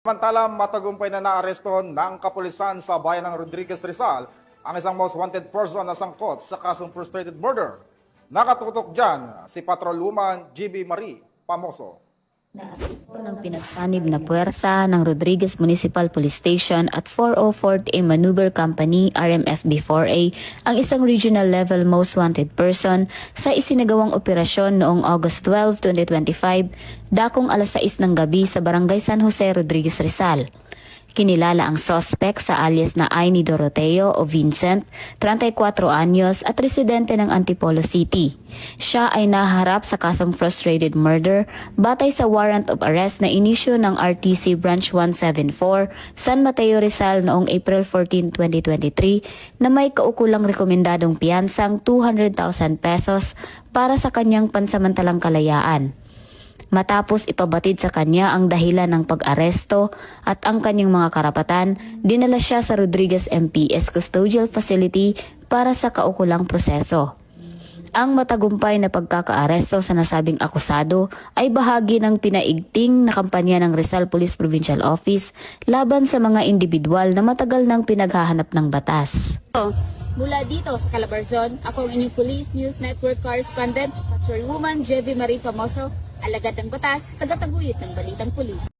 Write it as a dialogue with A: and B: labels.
A: Samantala, matagumpay na naaresto ng kapulisan sa bayan ng Rodriguez, Rizal ang isang most wanted person na sangkot sa kasong frustrated murder. Nakatutok dyan si Patrolwoman GB Marie Pamoso.
B: Ng pinagsanib na puwersa ng Rodriguez Municipal Police Station at 404th A Maneuver Company RMFB-4A ang isang regional level most wanted person sa isinagawang operasyon noong August 12, 2025, dakong alas 6 ng gabi sa Barangay San Jose, Rodriguez, Rizal. Kinilala ang suspect sa alias na Aini Doroteo o Vincent, 34 anyos at residente ng Antipolo City. Siya ay naharap sa kasong frustrated murder batay sa warrant of arrest na inisyu ng RTC Branch 174 San Mateo Rizal noong April 14, 2023 na may kaukulang rekomendadong piyansang 200,000 pesos para sa kanyang pansamantalang kalayaan. Matapos ipabatid sa kanya ang dahilan ng pag-aresto at ang kanyang mga karapatan, dinala siya sa Rodriguez MPS Custodial Facility para sa kaukulang proseso. Ang matagumpay na pagkakaaresto sa nasabing akusado ay bahagi ng pinaigting na kampanya ng Rizal Police Provincial Office laban sa mga individual na matagal nang pinaghahanap ng batas.
C: Mula dito sa Calabarzon, ako ang inyong Police News Network Correspondent, Patrolwoman Jevie Marie Famoso, alagad ng batas, tagataguyod ng balitang pulis.